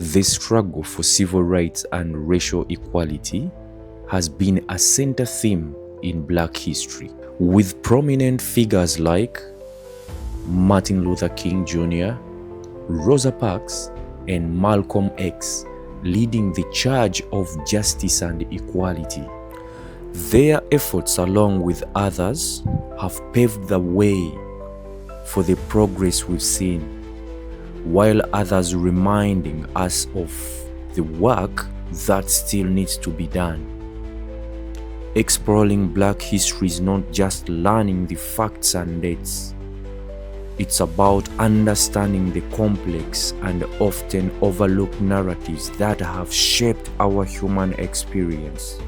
The struggle for civil rights and racial equality has been a center theme in Black history, with prominent figures like Martin Luther King Jr., Rosa Parks, and Malcolm X leading the charge of justice and equality. Their efforts, along with others, have paved the way for the progress we've seen, while others reminding us of the work that still needs to be done. Exploring Black history is not just learning the facts and dates. It's about understanding the complex and often overlooked narratives that have shaped our human experience.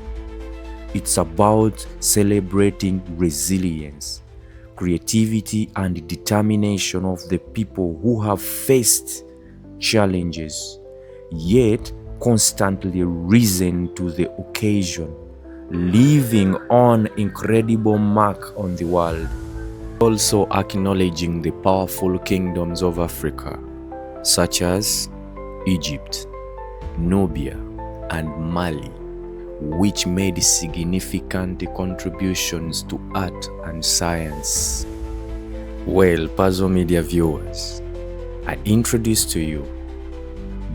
It's about celebrating resilience, creativity, and determination of the people who have faced challenges, yet constantly risen to the occasion, leaving an incredible mark on the world. Also acknowledging the powerful kingdoms of Africa, such as Egypt, Nubia, and Mali, which made significant contributions to art and science. Well, Puzzle Media viewers, I introduce to you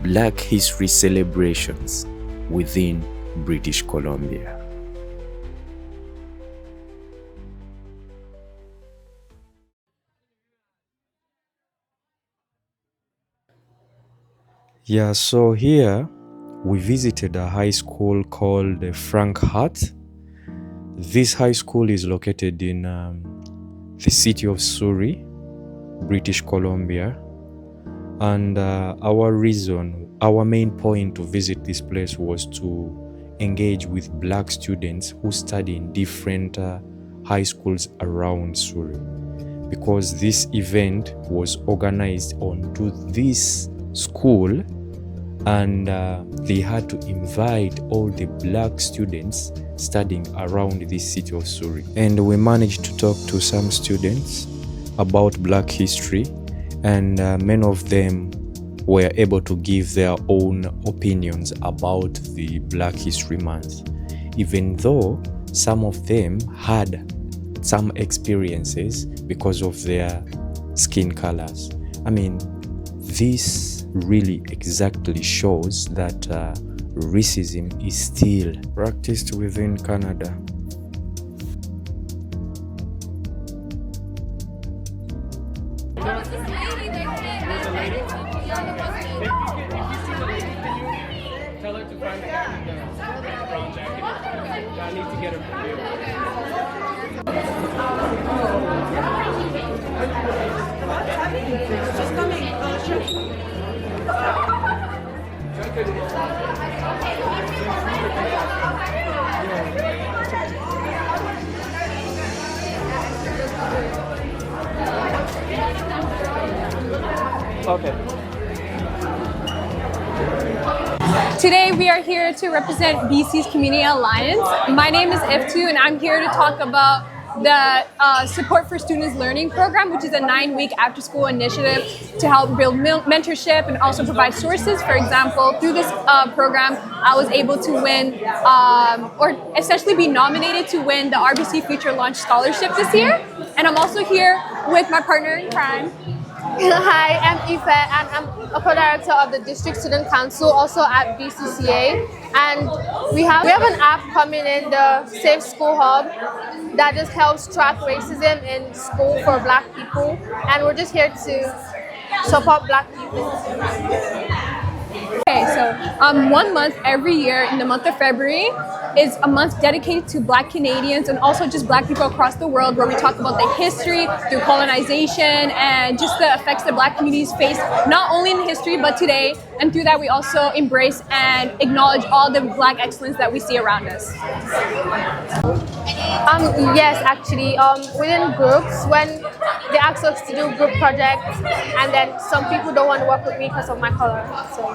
Black History celebrations within British Columbia. Yeah, so here we visited a high school called Frank Hart. This high school is located in the city of Surrey, British Columbia. And our main point to visit this place was to engage with Black students who study in different high schools around Surrey, because this event was organized onto this school, and they had to invite all the Black students studying around this city of Surrey. And we managed to talk to some students about Black history, and many of them were able to give their own opinions about the Black History Month, even though some of them had some experiences because of their skin colors. I mean, this really exactly shows that racism is still practiced within Canada. Tell her to find the guy with the brown jacket. I need to get her from you. She's coming. Okay. Today we are here to represent BC's Community Alliance. My name is Iftu and I'm here to talk about the Support for Students Learning Program, which is a 9-week after-school initiative to help build mentorship and also provide sources. For example, through this program, I was able to win or essentially be nominated to win the RBC Future Launch Scholarship this year. And I'm also here with my partner in crime. Hi, I'm Ife and I'm a co-director of the District Student Council, also at BCCA. And we have an app coming in, the Safe School Hub, that just helps track racism in school for Black people. And we're just here to support Black people. Okay, so 1 month every year in the month of February is a month dedicated to Black Canadians and also just Black people across the world, where we talk about the history through colonization and just the effects that Black communities face, not only in history but today. And through that we also embrace and acknowledge all the Black excellence that we see around us. Yes, actually, within groups, when they ask us to do group projects, and then some people don't want to work with me because of my color. So.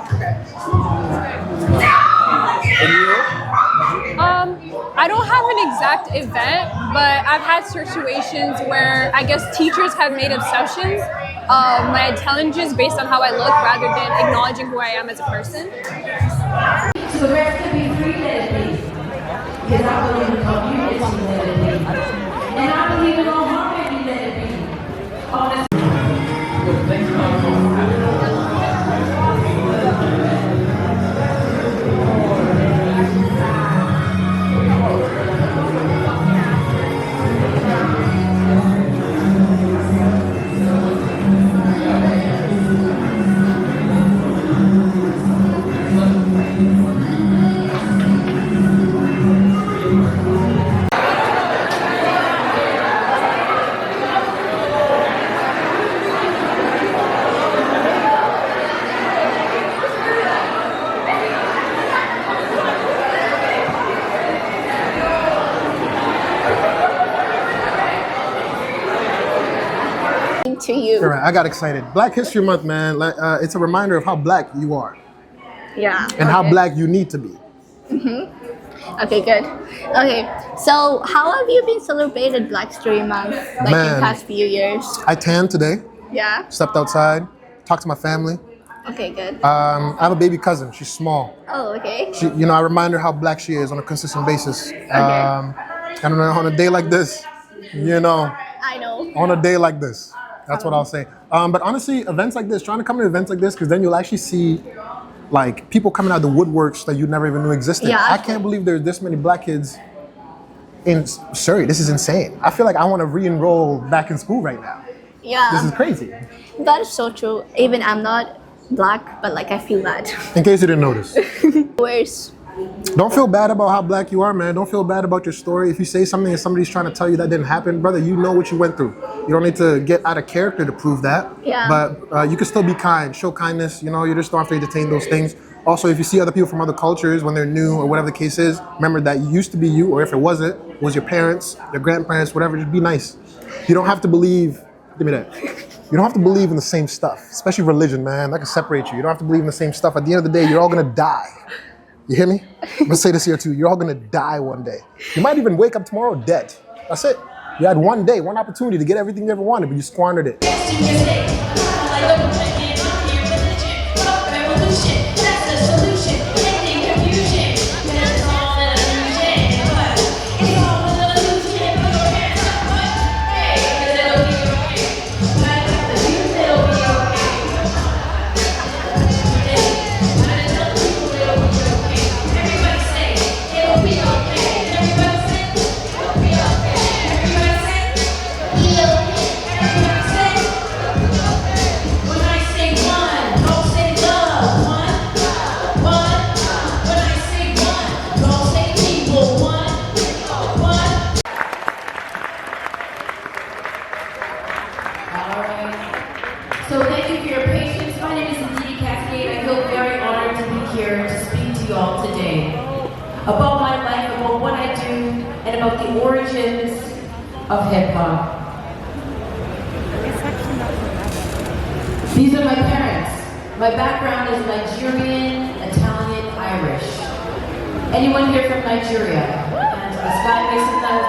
I don't have an exact event, but I've had situations where I guess teachers have made exceptions of my intelligence based on how I look rather than acknowledging who I am as a person. So the rest could be free, let it be. Because I believe in community, let it be. And I believe in all harmony, let it be. Honestly. To you. All right, I got excited. Black History Month, man. It's a reminder of how black you are Yeah. and how black you need to be. Okay, good. Okay, so how have you been celebrated Black History Month like in Man. past few years? I tanned today, Yeah. stepped outside, talked to my family. Okay, good. I have a baby cousin. She's small. Oh, okay. She, I remind her how black she is on a consistent basis. I don't know, on a day like this, I know. on a day like this. That's what I'll say. But honestly, events like this, trying to come to events like this, because then you'll actually see like people coming out of the woodworks that you never even knew existed. Yeah. I can't believe there's this many black kids in Surrey. This is insane. I feel like I want to re-enroll back in school right now. Yeah. This is crazy. That is so true. Even I'm not black, but like I feel that. In case you didn't notice. Where's Don't feel bad about how black you are, man. Don't feel bad about your story. If you say something and somebody's trying to tell you that didn't happen, brother, you know what you went through. You don't need to get out of character to prove that. Yeah. But you can still be kind, show kindness. You just don't have to entertain those things. Also, if you see other people from other cultures when they're new or whatever the case is, remember that it used to be you, or if it wasn't, it was your parents, your grandparents, whatever. Just be nice. You don't have to believe. Give me that. You don't have to believe in the same stuff, especially religion, man. That can separate you. You don't have to believe in the same stuff. At the end of the day, you're all gonna die. You hear me? I'm gonna say this here too. You're all gonna die one day. You might even wake up tomorrow dead. That's it. You had one day, one opportunity to get everything you ever wanted, but you squandered it. So thank you for your patience. My name is Aditi Cascade. I feel very honored to be here to speak to you all today about my life, about what I do, and about the origins of hip hop. These are my parents. My background is Nigerian, Italian, Irish. Anyone here from Nigeria? And the sky makes some love.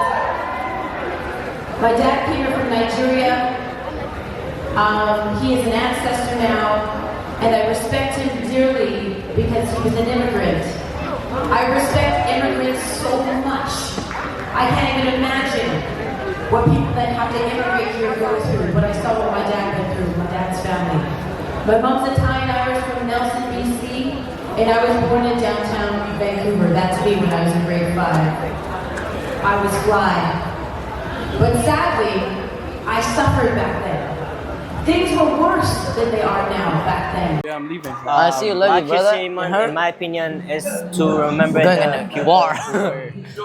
My dad came here from Nigeria. He is an ancestor now, and I respect him dearly because he was an immigrant. I respect immigrants so much. I can't even imagine what people that have to immigrate here go through, but I saw what my dad went through, my dad's family. My mom's Italian Irish from Nelson, BC, and I was born in downtown Vancouver. That's me when I was in grade 5. I was fly. But sadly, I suffered back then. Things were worse than they are now back then. Yeah, I'm leaving. I see you, love you, brother. In my opinion, is to remember Going the in a Cubans war. who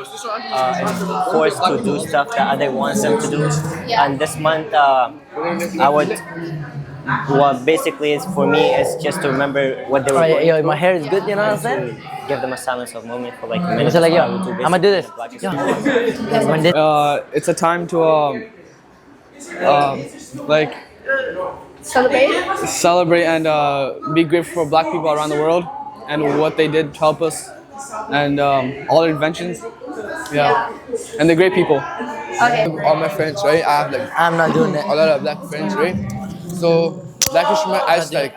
were forced to do stuff that other wants them to do. And this month, I would. What basically is for me is just to remember what they were Alright, going yo, through. my hair is good, you know what I'm and saying? to give them a silence of moment for like a I minute. said like, yo, I would I'ma do this. Black Yo. History Month. When did It's a time to like celebrate? celebrate and be grateful for Black people around the world and what they did to help us and all their inventions. Yeah, and they're great people. Okay. All my friends, right? I have like I'm not doing that. a lot of black friends, right? So Black History Month, I just like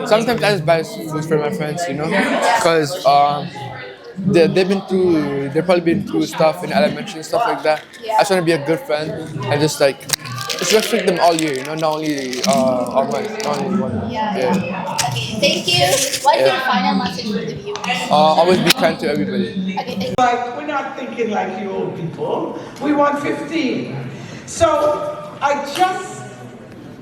sometimes I just buy food for my friends, you know, because they've probably been through stuff in elementary and stuff like that. I just want to be a good friend and just like just respect them all year, you know, not only all month, not only one month. Okay, thank you. What's your final message for the viewers? Always be kind to everybody. Okay, thank you. Like, we're not thinking like you old people. We want 15. So I just,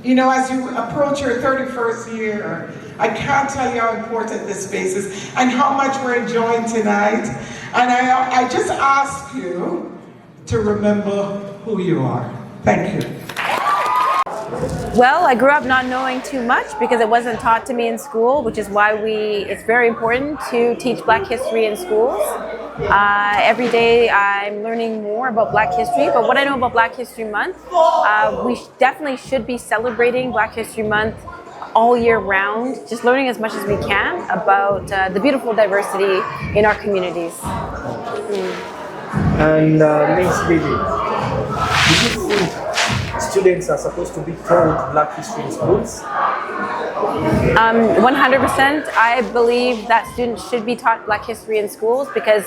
you know, as you approach your 31st year, I can't tell you how important this space is and how much we're enjoying tonight. And I just ask you to remember who you are. Thank you. Well, I grew up not knowing too much because it wasn't taught to me in school, which is why it's very important to teach Black history in schools. Every day I'm learning more about Black history, but what I know about Black History Month, we definitely should be celebrating Black History Month all year round, just learning as much as we can about the beautiful diversity in our communities. And Miss Lily, do you think students are supposed to be taught Black history in schools? 100%. I believe that students should be taught Black history in schools because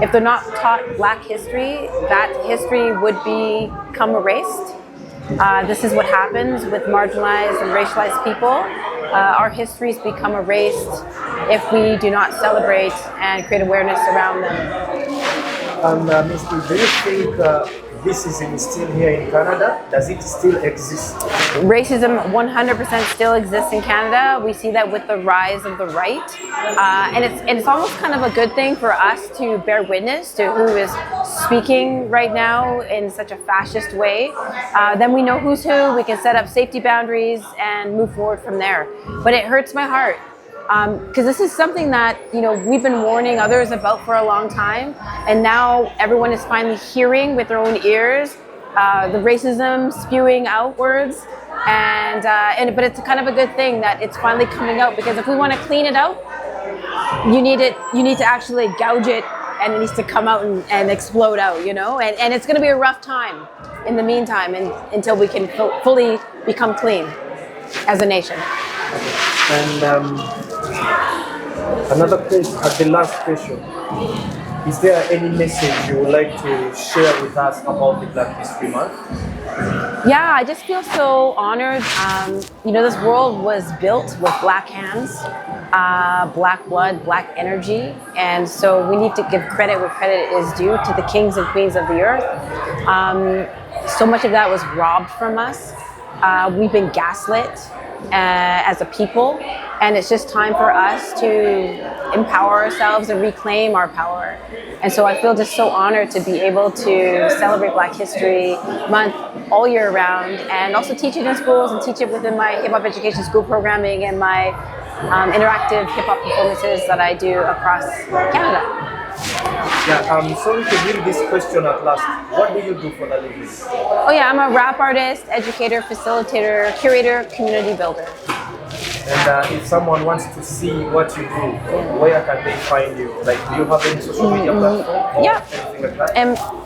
if they're not taught Black history, that history would become erased. This is what happens with marginalized and racialized people. Our histories become erased if we do not celebrate and create awareness around them. And Ms. Lee, do you think racism is still here in Canada? Does it still exist? Racism 100% still exists in Canada. We see that with the rise of the right. And it's almost kind of a good thing for us to bear witness to who is speaking right now in such a fascist way. Then we know who's who, we can set up safety boundaries and move forward from there. But it hurts my heart. Because this is something that, you know, we've been warning others about for a long time, and now everyone is finally hearing with their own ears the racism spewing outwards, but it's kind of a good thing that it's finally coming out, because if we want to clean it out, you need to actually gouge it, and it needs to come out and explode out, you know, and it's going to be a rough time in the meantime, and until we can fully become clean as a nation. And another question, the last question. Is there any message you would like to share with us about the Black History Month? Yeah, I just feel so honored. You know, this world was built with Black hands, Black blood, Black energy, and so we need to give credit where credit is due to the kings and queens of the earth. So much of that was robbed from us. We've been gaslit as a people, and it's just time for us to empower ourselves and reclaim our power. And so I feel just so honored to be able to celebrate Black History Month all year round, and also teach it in schools and teach it within my hip-hop education school programming and my interactive hip-hop performances that I do across Canada. Yeah, I'm sorry to bring this question at last. What do you do for the living? Oh yeah, I'm a rap artist, educator, facilitator, curator, community builder. And if someone wants to see what you do, where can they find you? Like, do you have any social media platform or anything like that?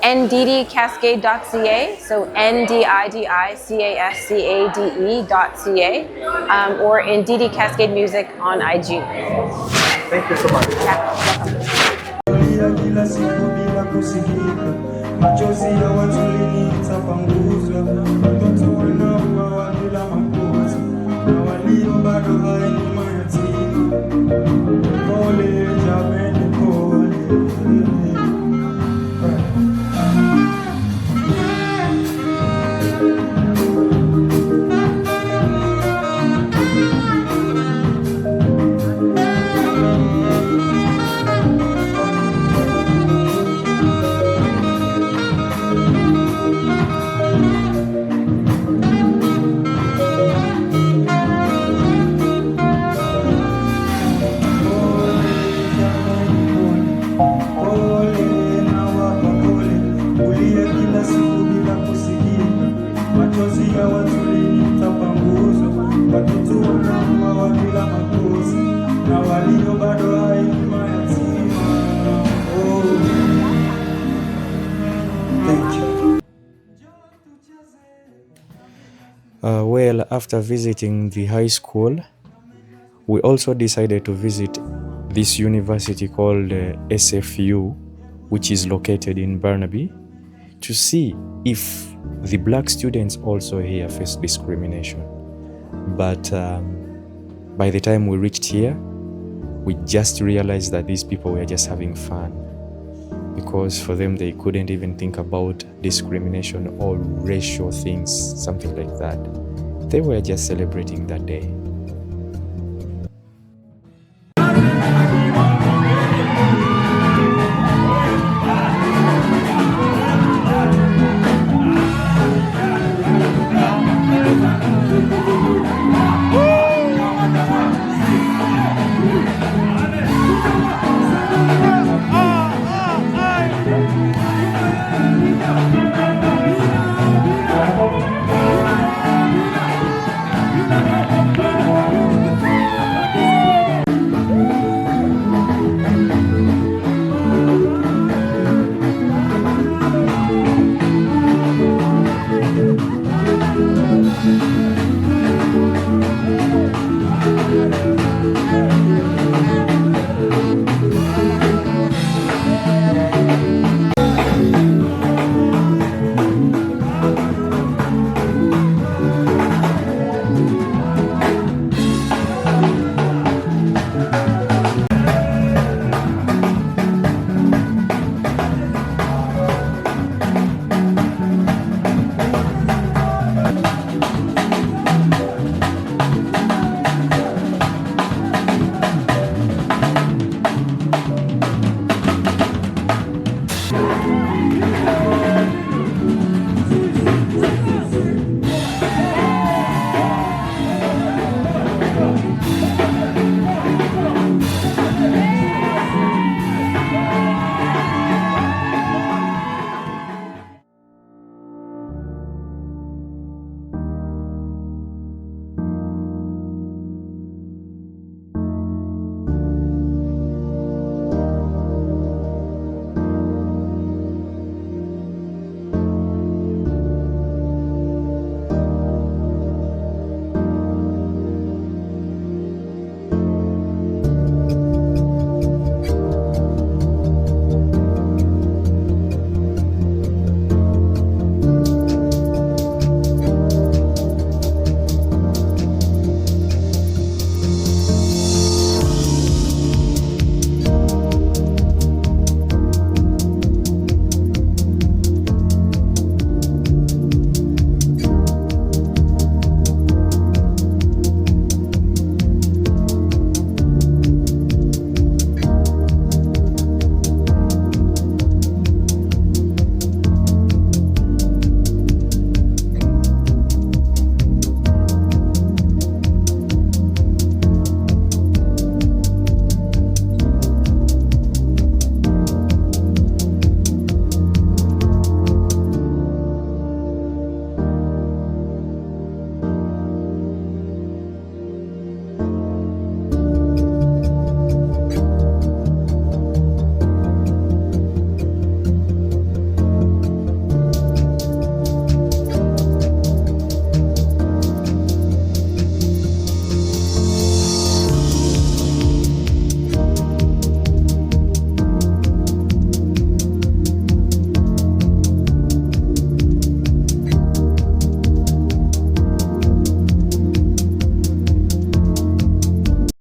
nddcascade.ca, so NDIDICASCADE.ca, or in DD Cascade Music on IG. Thank you so much. Kila siku bila kusikika, machozi ya watu linitapanguzwa, watoto wanaua bila makosa, na walio bado hai ni mayatima. Pole jameni, pole. Watoto wanaua bila makosa, na walio bado hai ni mayatima. Well, after visiting the high school, we also decided to visit this university called SFU, which is located in Burnaby, to see if the black students also here face discrimination. But by the time we reached here, we just realized that these people were just having fun, because for them they couldn't even think about discrimination or racial things, something like that. They were just celebrating that day.